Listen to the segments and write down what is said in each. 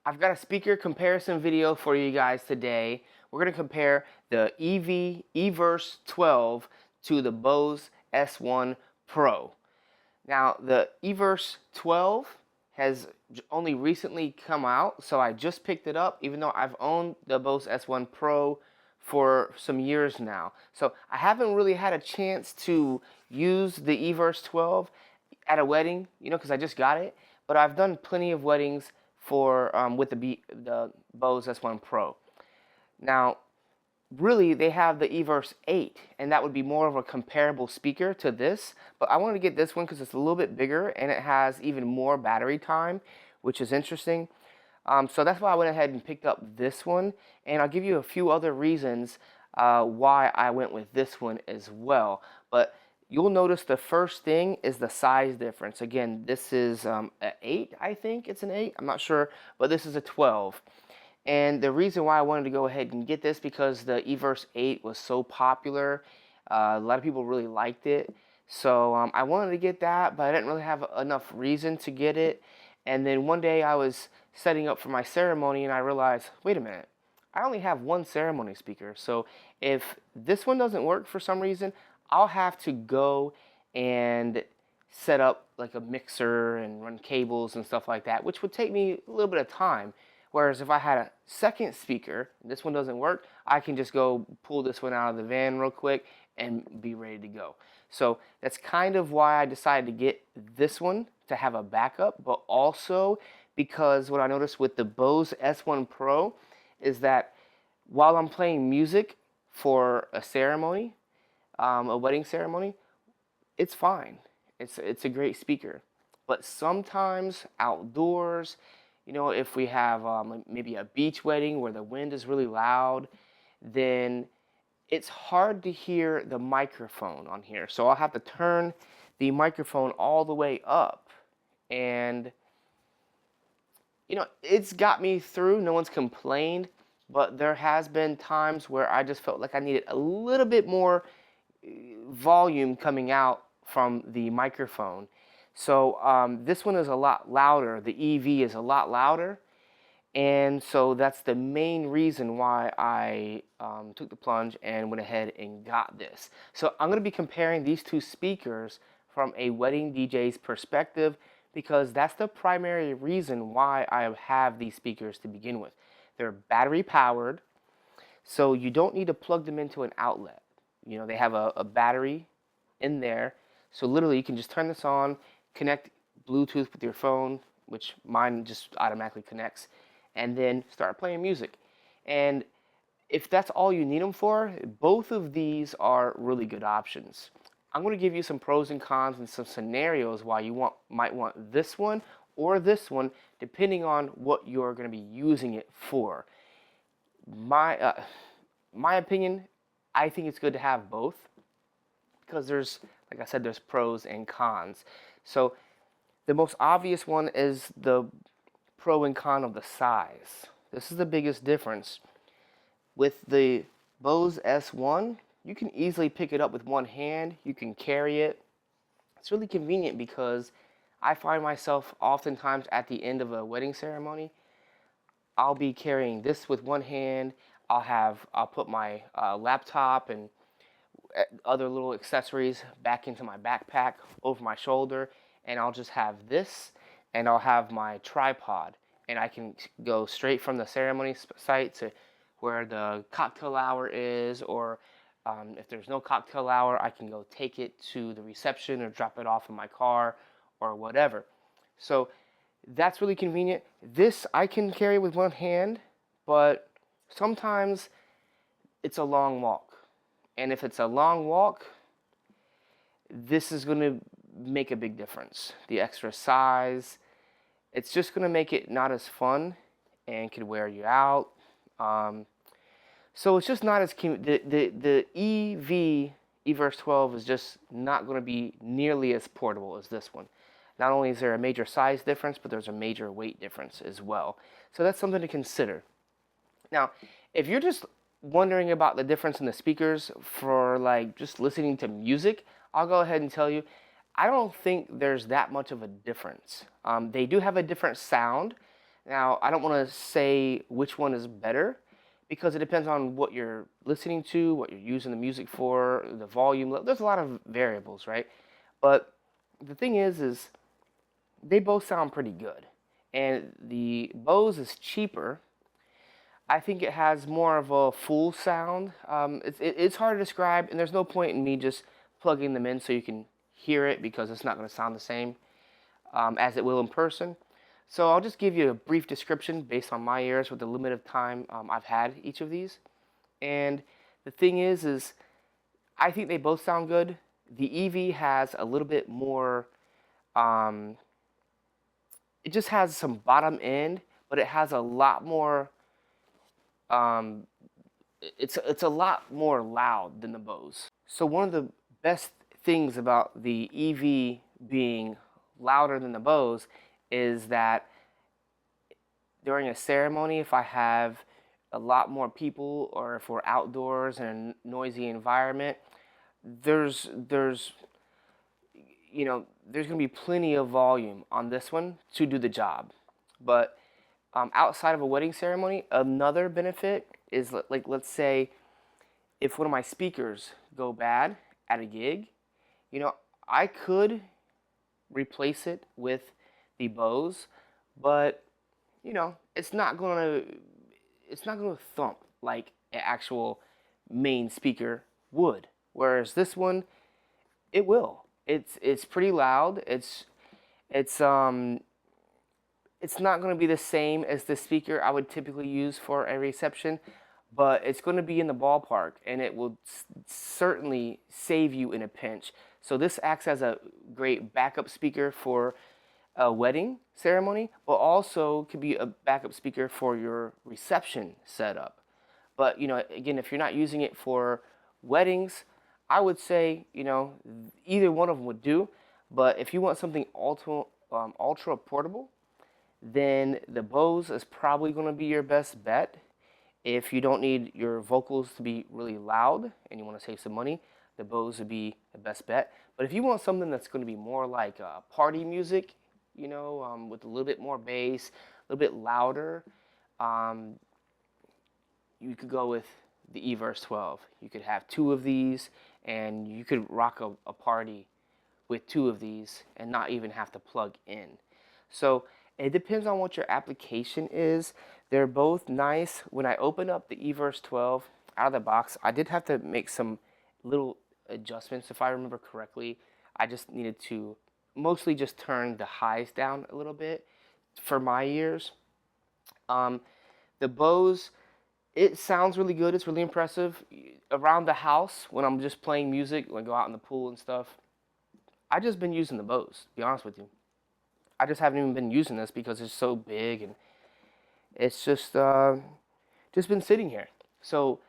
I've got a speaker comparison video for you guys today. We're going to compare the EV Everse 12 to the Bose S1 Pro. Now, the Everse 12 has only recently come out, so I just picked it up, even though I've owned the Bose S1 Pro for some years now. So I haven't really had a chance to use the Everse 12 at a wedding, because I just got it. But I've done plenty of weddings for with the Bose S1 Pro. Now, really, they have the Everse 8, and that would be more of a comparable speaker to this. But I wanted to get this one because it's a little bit bigger and it has even more battery time, which is interesting. So that's why I went ahead and picked up this one, and I'll give you a few other reasons why I went with this one as well. But you'll notice the first thing is the size difference. Again, this is an 8, I think it's an 8, I'm not sure, but this is a 12. And the reason why I wanted to go ahead and get this because the Everse 8 was so popular. A lot of people really liked it. So I wanted to get that, but I didn't really have enough reason to get it. And then one day I was setting up for my ceremony and I realized, wait a minute, I only have one ceremony speaker. So if this one doesn't work for some reason, I'll have to go and set up like a mixer and run cables and stuff like that, which would take me a little bit of time. Whereas if I had a second speaker, and this one doesn't work, I can just go pull this one out of the van real quick and be ready to go. So that's kind of why I decided to get this one to have a backup, but also because what I noticed with the Bose S1 Pro is that while I'm playing music for a ceremony, a wedding ceremony, it's fine. It's a great speaker. But sometimes outdoors, if we have maybe a beach wedding where the wind is really loud, then it's hard to hear the microphone on here. So I'll have to turn the microphone all the way up. And, it's got me through. No one's complained. But there has been times where I just felt like I needed a little bit more volume coming out from the microphone. So this one is a lot louder. The EV is a lot louder. And so that's the main reason why I took the plunge and went ahead and got this. So I'm going to be comparing these two speakers from a wedding DJ's perspective because that's the primary reason why I have these speakers to begin with. They're battery powered, so you don't need to plug them into an outlet. They have a battery in there. So literally you can just turn this on, connect Bluetooth with your phone, which mine just automatically connects, and then start playing music. And if that's all you need them for, both of these are really good options. I'm going to give you some pros and cons and some scenarios why you might want this one or this one, depending on what you're going to be using it for. My opinion, I think it's good to have both because there's, like I said, there's pros and cons. So the most obvious one is the pro and con of the size. This is the biggest difference. With the Bose S1, you can easily pick it up with one hand. You can carry it. It's really convenient because I find myself oftentimes at the end of a wedding ceremony, I'll be carrying this with one hand. I'll put my laptop and other little accessories back into my backpack over my shoulder, and I'll just have this, and I'll have my tripod, and I can go straight from the ceremony site to where the cocktail hour is, or if there's no cocktail hour, I can go take it to the reception or drop it off in my car or whatever. So that's really convenient. This I can carry with one hand, but sometimes it's a long walk. And if it's a long walk, this is going to make a big difference. The extra size, it's just going to make it not as fun and could wear you out. So it's just not as the EV Everse 12 is just not going to be nearly as portable as this one. Not only is there a major size difference, but there's a major weight difference as well. So that's something to consider. Now, if you're just wondering about the difference in the speakers for like just listening to music, I'll go ahead and tell you, I don't think there's that much of a difference. They do have a different sound. Now, I don't want to say which one is better because it depends on what you're listening to, what you're using the music for, the volume. There's a lot of variables, right? But the thing is they both sound pretty good. And the Bose is cheaper. I think it has more of a full sound. It's hard to describe, and there's no point in me just plugging them in so you can hear it because it's not going to sound the same as it will in person. So I'll just give you a brief description based on my ears with the limited time I've had each of these. And the thing is I think they both sound good. The EV has a little bit more. Um, it just has some bottom end, but it has a lot more. Um, it's a lot more loud than the Bose. So one of the best things about the EV being louder than the Bose is that during a ceremony, if I have a lot more people or if we're outdoors in a noisy environment, there's there's going to be plenty of volume on this one to do the job. But outside of a wedding ceremony, another benefit is like, let's say if one of my speakers go bad at a gig, you know, I could replace it with the Bose, but it's not gonna thump like an actual main speaker would. Whereas this one, it will. It's pretty loud. It's it's not going to be the same as the speaker I would typically use for a reception, but it's going to be in the ballpark, and it will certainly save you in a pinch. So this acts as a great backup speaker for a wedding ceremony, but also could be a backup speaker for your reception setup. But again, if you're not using it for weddings, I would say either one of them would do. But if you want something ultra portable, then the Bose is probably going to be your best bet. If you don't need your vocals to be really loud and you want to save some money, the Bose would be the best bet. But if you want something that's going to be more like party music, with a little bit more bass, a little bit louder, um, you could go with the Everse 12. You could have two of these, and you could rock a party with two of these and not even have to plug in. So it depends on what your application is. They're both nice. When I opened up the Everse 12 out of the box, I did have to make some little adjustments, if I remember correctly. I just needed to mostly just turn the highs down a little bit for my ears. The Bose, it sounds really good. It's really impressive. Around the house, when I'm just playing music, when I go out in the pool and stuff, I just been using the Bose, to be honest with you. I just haven't even been using this because it's so big and it's just been sitting here. So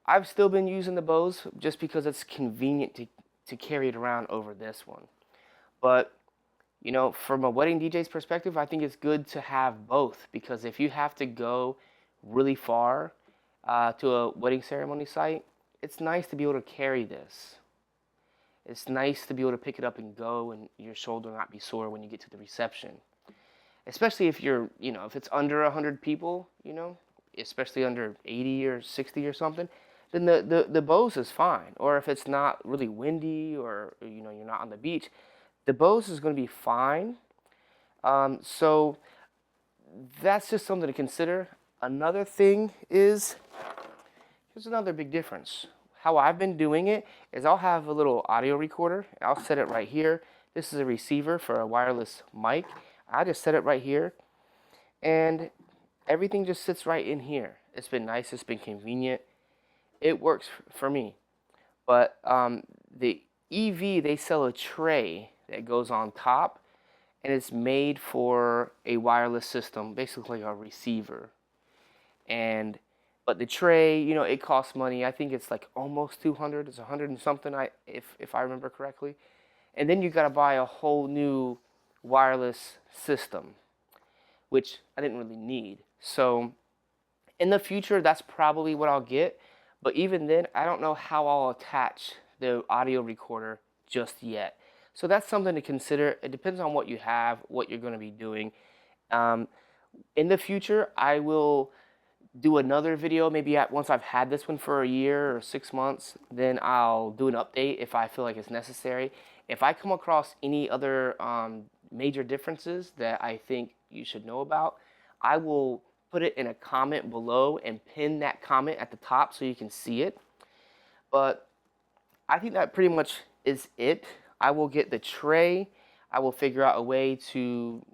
I've still been using the Bose just because it's convenient to carry it around over this one. But from a wedding DJ's perspective, I think it's good to have both because if you have to go really far to a wedding ceremony site, it's nice to be able to carry this. It's nice to be able to pick it up and go and your shoulder not be sore when you get to the reception. Especially if if it's under 100 people, especially under 80 or 60 or something, then the Bose is fine. Or if it's not really windy or, you're not on the beach, the Bose is going to be fine. So that's just something to consider. Another thing is, here's another big difference. How I've been doing it is I'll have a little audio recorder. I'll set it right here. This is a receiver for a wireless mic. I just set it right here, and everything just sits right in here. It's been nice. It's been convenient. It works for me. But the EV, they sell a tray that goes on top, and it's made for a wireless system, basically a receiver. But the tray, it costs money. I think it's like almost 200. It's 100 and something, if I remember correctly. And then you got to buy a whole new wireless system, which I didn't really need. So in the future, that's probably what I'll get. But even then, I don't know how I'll attach the audio recorder just yet. So that's something to consider. It depends on what you have, what you're going to be doing. In the future, I will do another video, maybe once I've had this one for a year or 6 months, then I'll do an update if I feel like it's necessary. If I come across any other major differences that I think you should know about, I will put it in a comment below and pin that comment at the top so you can see it. But I think that pretty much is it. I will get the tray. I will figure out a way to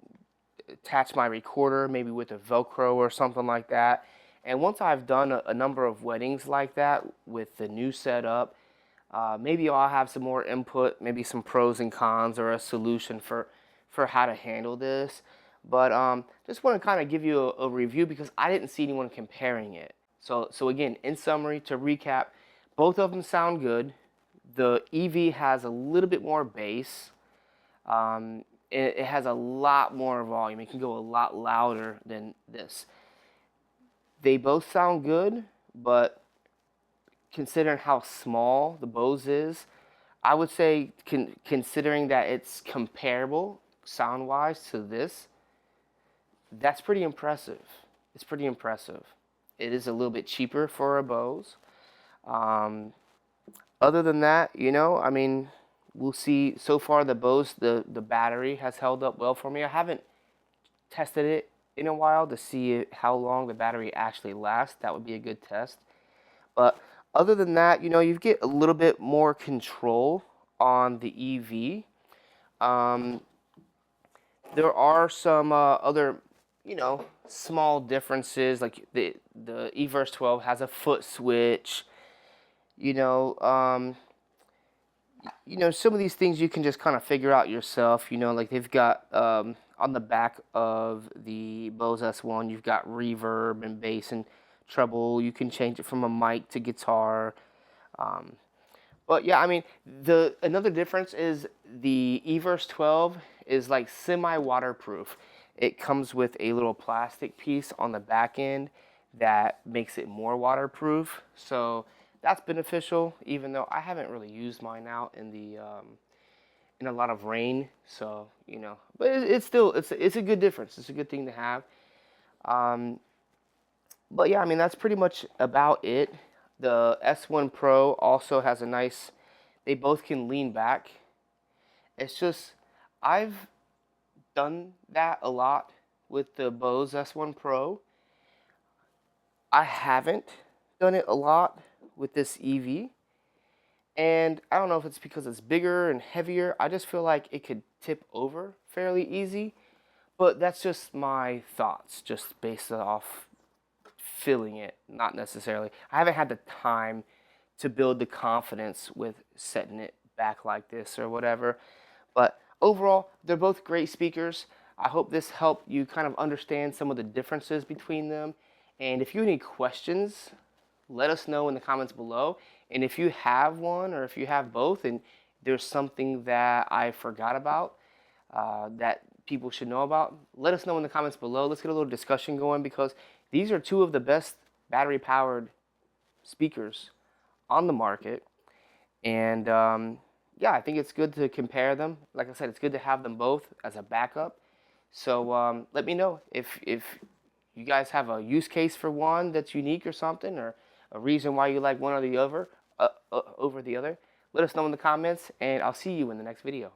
attach my recorder, maybe with a Velcro or something like that. And once I've done a number of weddings like that with the new setup, maybe I'll have some more input, maybe some pros and cons or a solution for how to handle this. But just want to kind of give you a review because I didn't see anyone comparing it. So again, in summary, to recap, both of them sound good. The EV has a little bit more bass. It has a lot more volume. It can go a lot louder than this. They both sound good, but considering how small the Bose is, I would say considering that it's comparable sound-wise to this, that's pretty impressive. It's pretty impressive. It is a little bit cheaper for a Bose. Other than that, you know, I mean, we'll see. So far, the Bose, the battery has held up well for me. I haven't tested it in a while to see how long the battery actually lasts. That would be a good test. But other than that, you know, you get a little bit more control on the EV. There are some other, you know, small differences. Like the Everse 12 has a foot switch. You know, some of these things you can just kind of figure out yourself. You know, like they've got on the back of the Bose S1, you've got reverb and bass and treble. You can change it from a mic to guitar. But yeah, I mean, another difference is the Everse 12 is like semi-waterproof. It comes with a little plastic piece on the back end that makes it more waterproof. So that's beneficial, even though I haven't really used mine out in the in a lot of rain. So you know, but it's still it's a good difference. It's a good thing to have. But yeah, I mean that's pretty much about it. The S1 Pro also has a nice. They both can lean back. It's just I've done that a lot with the Bose S1 Pro. I haven't done it a lot with this EV. And I don't know if it's because it's bigger and heavier. I just feel like it could tip over fairly easy. But that's just my thoughts, just based off feeling it, not necessarily. I haven't had the time to build the confidence with setting it back like this or whatever. But overall, they're both great speakers. I hope this helped you kind of understand some of the differences between them. And if you have any questions, let us know in the comments below. And if you have one or if you have both and there's something that I forgot about that people should know about, let us know in the comments below. Let's get a little discussion going because these are two of the best battery powered speakers on the market. And yeah, I think it's good to compare them. Like I said, it's good to have them both as a backup. So let me know if you guys have a use case for one that's unique or something, or a reason why you like one or the other over the other. Let us know in the comments, and I'll see you in the next video.